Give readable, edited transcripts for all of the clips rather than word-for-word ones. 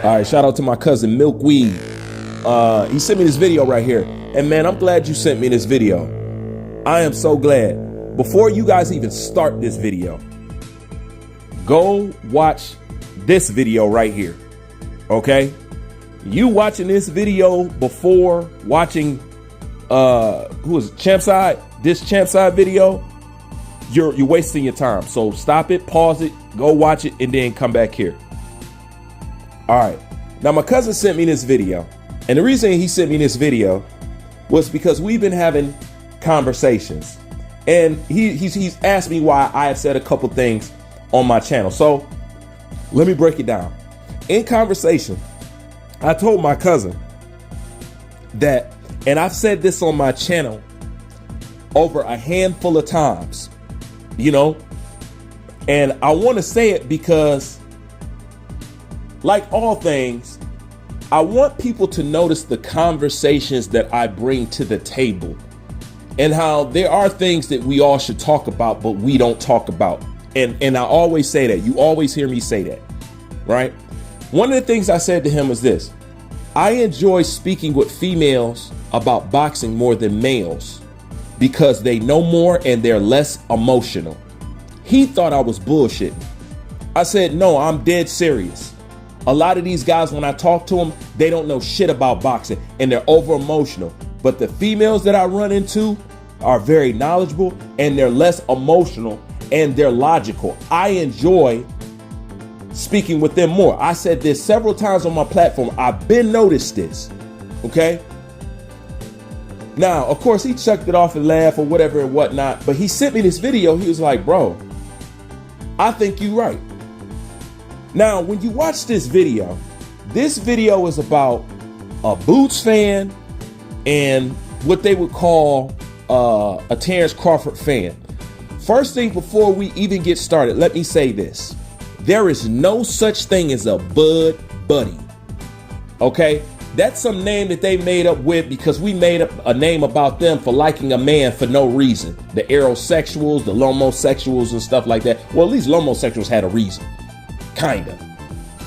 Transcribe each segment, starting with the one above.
All right, shout out to my cousin Milkweed. He sent me this video right here. And man, I'm glad you sent me this video. I am so glad. Before you guys even start this video, go watch this video right here. Okay? You watching this video before watching who is it, Champside? This Champside video, you're wasting your time. So stop it, pause it, go watch it, and then come back here. All right. Now my cousin sent me this video. And the reason he sent me this video was because we've been having conversations. And he's asked me why I have said a couple things on my channel. So let me break it down. In conversation, I told my cousin that, and I've said this on my channel over a handful of times, you know, and I want to say it because, like all things, I want people to notice the conversations that I bring to the table and how there are things that we all should talk about, but we don't talk about. And I always say that. You always hear me say that, right? One of the things I said to him was this: I enjoy speaking with females about boxing more than males because they know more and they're less emotional. He thought I was bullshitting. I said, no, I'm dead serious. A lot of these guys, when I talk to them, they don't know shit about boxing and they're over emotional. But the females that I run into are very knowledgeable and they're less emotional and they're logical. I enjoy speaking with them more. I said this several times on my platform. I've been noticed this. Okay. Now, of course, he chucked it off and laughed or whatever and whatnot. But he sent me this video. He was like, bro, I think you're right. Now, when you watch this video is about a Boots fan and what they would call a Terrence Crawford fan. First thing, before we even get started, let me say this. There is no such thing as a Bud Buddy. Okay? That's some name that they made up with because we made up a name about them for liking a man for no reason. The aerosexuals, the lomosexuals and stuff like that. Well, at least lomosexuals had a reason. Kinda.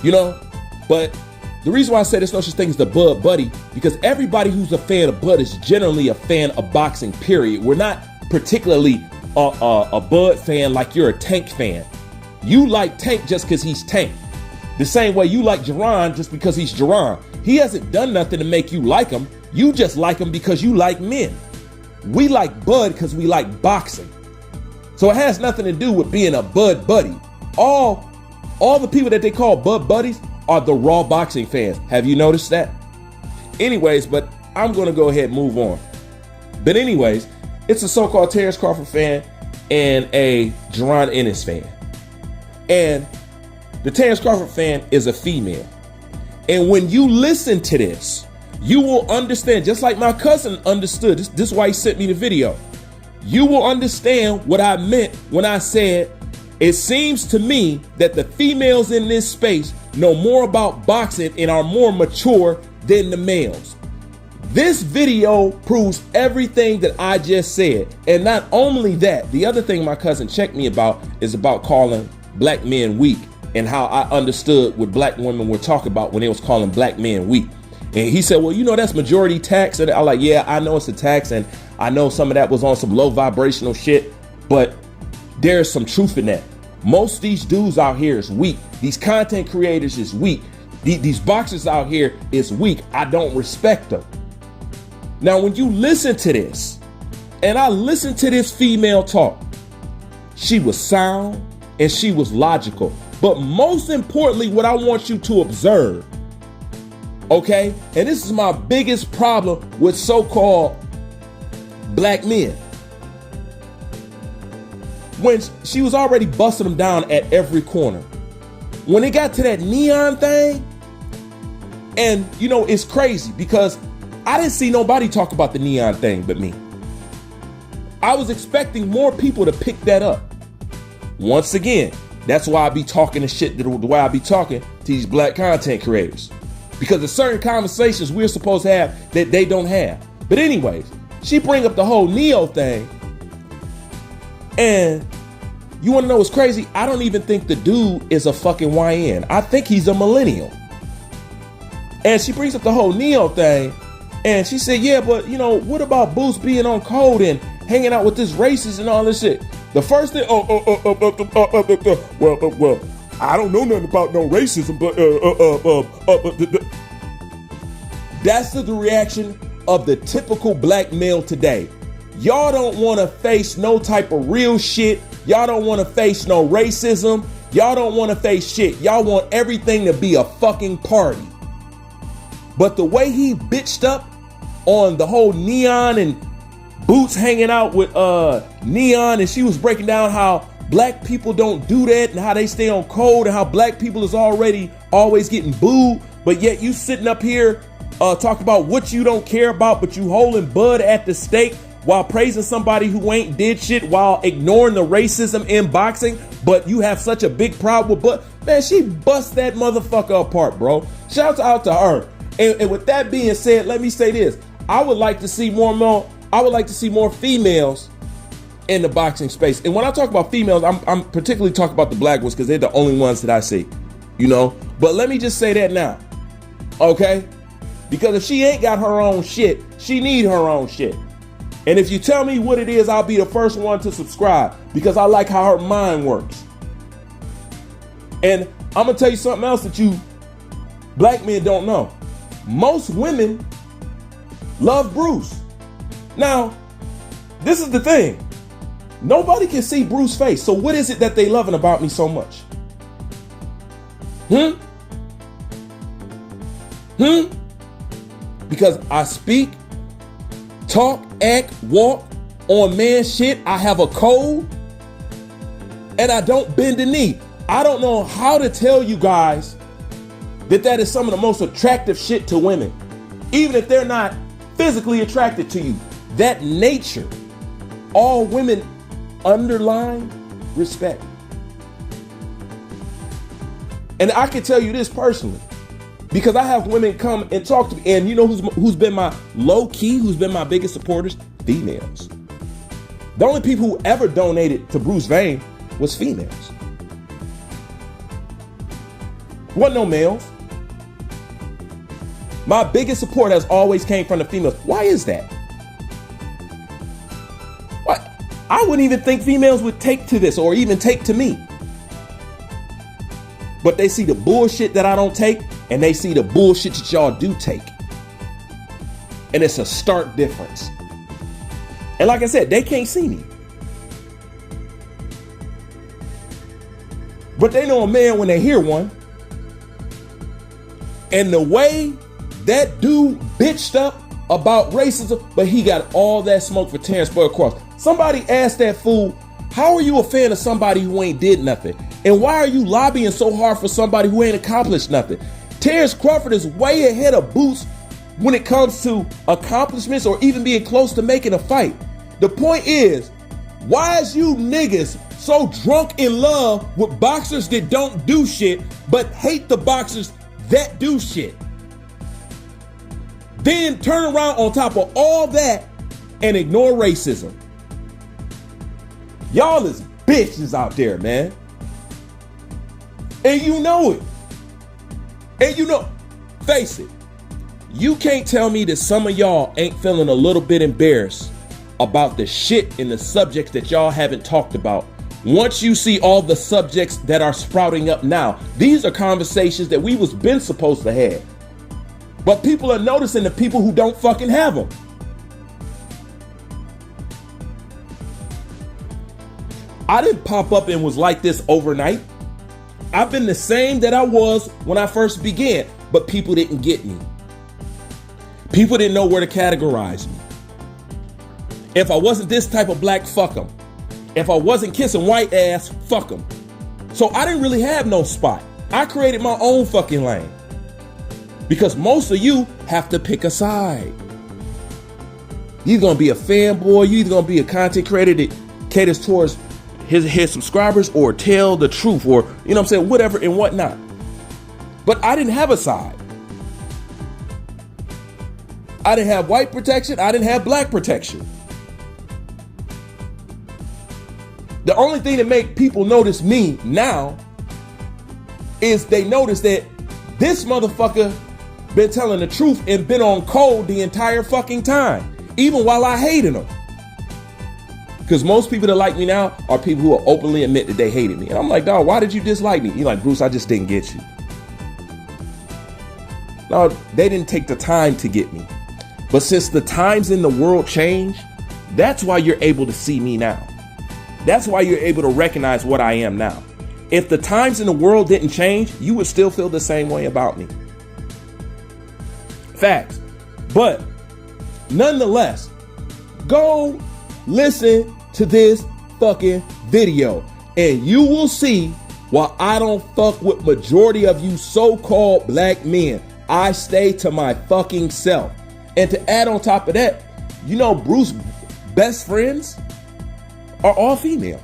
You know? But the reason why I say there's no such thing as the Bud Buddy, because everybody who's a fan of Bud is generally a fan of boxing, period. We're not particularly a Bud fan like you're a Tank fan. You like Tank just because he's Tank. The same way you like Jerron just because he's Jerron. He hasn't done nothing to make you like him. You just like him because you like men. We like Bud because we like boxing. So it has nothing to do with being a Bud Buddy. All the people that they call Bud Buddies are the raw boxing fans. Have you noticed that? Anyways, but I'm going to go ahead and move on. But anyways, it's a so-called Terrence Crawford fan and a Jerron Ennis fan. And the Terrence Crawford fan is a female. And when you listen to this, you will understand, just like my cousin understood, this is why he sent me the video. You will understand what I meant when I said, it seems to me that the females in this space know more about boxing and are more mature than the males. This video proves everything that I just said. And not only that, the other thing my cousin checked me about is about calling black men weak and how I understood what black women were talking about when they was calling black men weak. And he said, well, you know, that's majority tax. And I'm like, yeah, I know it's a tax. And I know some of that was on some low vibrational shit, but there's some truth in that. Most of these dudes out here is weak. These content creators is weak. These boxers out here is weak. I don't respect them. Now, when you listen to this, and I listened to this female talk, she was sound and she was logical. But most importantly, what I want you to observe, okay, and this is my biggest problem with so-called black men. When she was already busting them down at every corner. When it got to that neon thing, and you know, it's crazy because I didn't see nobody talk about the neon thing but me. I was expecting more people to pick that up. Once again, that's why I be talking the shit the way I be talking to these black content creators. Because there's certain conversations we're supposed to have that they don't have. But anyways, she bring up the whole Neo thing. And you want to know what's crazy? I don't even think the dude is a fucking YN. I think he's a millennial. And she brings up the whole Neo thing. And she said, yeah, but you know, what about Boots being on code and hanging out with this racist and all this shit? The first thing, well, I don't know nothing about no racism, but that's the reaction of the typical black male today. Y'all don't want to face no type of real shit. Y'all don't want to face no racism. Y'all don't want to face shit. Y'all want everything to be a fucking party. But the way he bitched up on the whole Neon and Boots hanging out with Neon, and she was breaking down how black people don't do that and how they stay on code and how black people is always getting booed, but yet you sitting up here talking about what you don't care about, but you holding Bud at the stake while praising somebody who ain't did shit, while ignoring the racism in boxing, but you have such a big problem with Bud. Man, she bust that motherfucker apart, bro. Shout out to her. And with that being said, let me say this. I would like to see more females in the boxing space. And when I talk about females, I'm particularly talking about the black ones because they're the only ones that I see, you know? But let me just say that now, okay? Because if she ain't got her own shit, she need her own shit. And if you tell me what it is, I'll be the first one to subscribe because I like how her mind works. And I'm gonna tell you something else that you black men don't know. Most women love Bruce. Now, this is the thing. Nobody can see Bruce's face. So what is it that they loving about me so much? Because I speak, talk, act, walk on man shit. I have a code and I don't bend the knee. I don't know how to tell you guys that is some of the most attractive shit to women, even if they're not physically attracted to you. That nature, all women underline respect. And I can tell you this personally, because I have women come and talk to me, and you know who's been my who's been my biggest supporters? Females. The only people who ever donated to Bruce Vane was females. Wasn't no males. My biggest support has always came from the females. Why is that? What? I wouldn't even think females would take to this or even take to me. But they see the bullshit that I don't take, and they see the bullshit that y'all do take. And it's a stark difference. And like I said, they can't see me. But they know a man when they hear one. And the way that dude bitched up about racism, but he got all that smoke for Terrence Boyd Cross. Somebody asked that fool, how are you a fan of somebody who ain't did nothing? And why are you lobbying so hard for somebody who ain't accomplished nothing? Terrence Crawford is way ahead of Boots when it comes to accomplishments or even being close to making a fight. The point is, why is you niggas so drunk in love with boxers that don't do shit, but hate the boxers that do shit? Then turn around on top of all that and ignore racism. Y'all is bitches out there, man. And you know it. And you know, face it. You can't tell me that some of y'all ain't feeling a little bit embarrassed about the shit and the subjects that y'all haven't talked about. Once you see all the subjects that are sprouting up now, these are conversations that we was been supposed to have. But people are noticing the people who don't fucking have them. I didn't pop up and was like this overnight. I've been the same that I was when I first began, but people didn't get me. People didn't know where to categorize me. If I wasn't this type of black, fuck them. If I wasn't kissing white ass, fuck them. So I didn't really have no spot. I created my own fucking lane. Because most of you have to pick a side. You're going to be a fanboy. You're either going to be a content creator that caters towards his subscribers or tell the truth or, you know what I'm saying, whatever and whatnot. But I didn't have a side. I didn't have white protection. I didn't have black protection. The only thing that make people notice me now is they notice that this motherfucker been telling the truth and been on code the entire fucking time, even while I hated them. Because most people that like me now are people who will openly admit that they hated me. And I'm like, dog, why did you dislike me? You're like, Bruce, I just didn't get you. No, they didn't take the time to get me. But since the times in the world change, that's why you're able to see me now. That's why you're able to recognize what I am now. If the times in the world didn't change, you would still feel the same way about me. Facts. But nonetheless, go listen to this fucking video and you will see why I don't fuck with majority of you so-called black men. I stay to my fucking self. And to add on top of that, you know, Bruce's best friends are all female.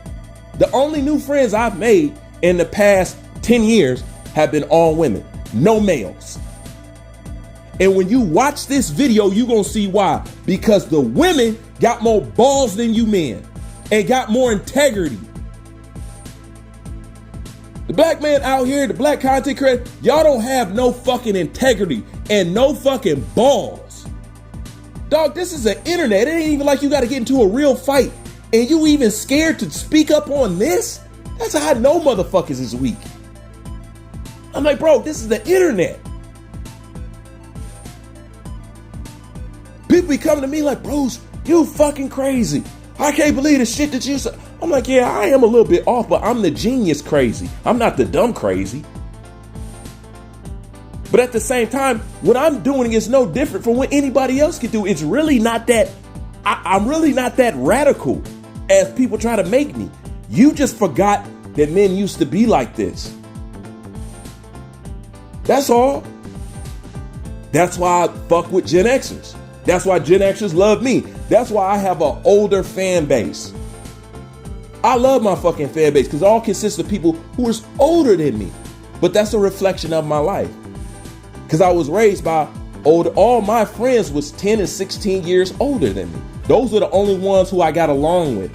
The only new friends I've made in the past 10 years have been all women, no males. And when you watch this video, you're going to see why. Because the women got more balls than you men and got more integrity. The black man out here, the black content creator, y'all don't have no fucking integrity and no fucking balls. Dog, this is the internet. It ain't even like you got to get into a real fight. And you even scared to speak up on this? That's how I know motherfuckers is weak. I'm like, bro, this is the internet. People be coming to me like, Bruce, you fucking crazy. I can't believe the shit that you said. I'm like, yeah, I am a little bit off, but I'm the genius crazy. I'm not the dumb crazy. But at the same time, what I'm doing is no different from what anybody else could do. It's really not that, I'm really not that radical as people try to make me. You just forgot that men used to be like this. That's all. That's why I fuck with Gen Xers. That's why Gen Xers love me. That's why I have an older fan base. I love my fucking fan base because it all consists of people who are older than me. But that's a reflection of my life. Because I was raised by older, all my friends was 10 and 16 years older than me. Those are the only ones who I got along with.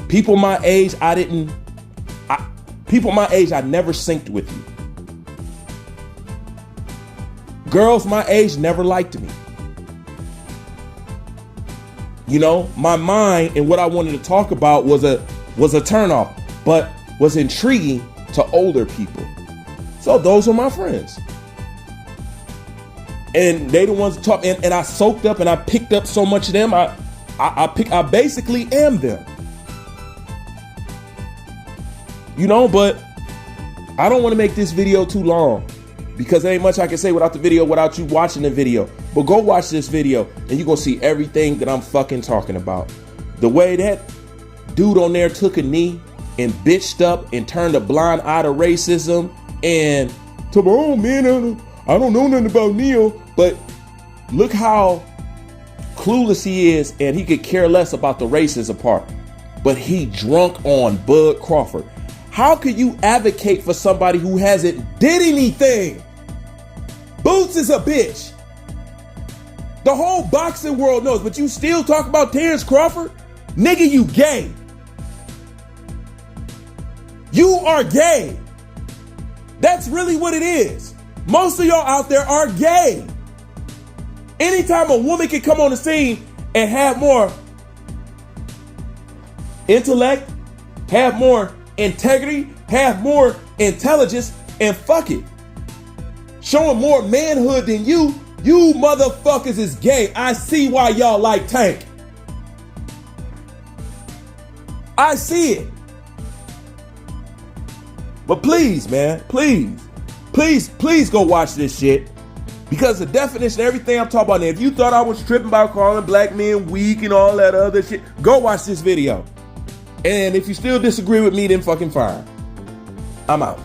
People my age, I never synced with you. Girls my age never liked me. You know, my mind and what I wanted to talk about was a turnoff, but was intriguing to older people. So those are my friends. And they the ones that talk, and I soaked up and I picked up so much of them. I basically am them. You know, but I don't want to make this video too long because there ain't much I can say without the video, without you watching the video. But go watch this video and you're going to see everything that I'm fucking talking about. The way that dude on there took a knee and bitched up and turned a blind eye to racism and told, oh man, I don't know nothing about Neil, but look how clueless he is and he could care less about the racism part. But he drunk on Bud Crawford. How could you advocate for somebody who hasn't did anything? Boots is a bitch. The whole boxing world knows, but you still talk about Terrence Crawford? Nigga, you gay. You are gay. That's really what it is. Most of y'all out there are gay. Anytime a woman can come on the scene and have more intellect, have more integrity, have more intelligence, and fuck it, showing more manhood than you motherfuckers is gay. I see why y'all like Tank. I see it. But please, man, please go watch this shit. Because the definition of everything I'm talking about, and if you thought I was tripping by calling black men weak and all that other shit, go watch this video. And if you still disagree with me, then fucking fine. I'm out.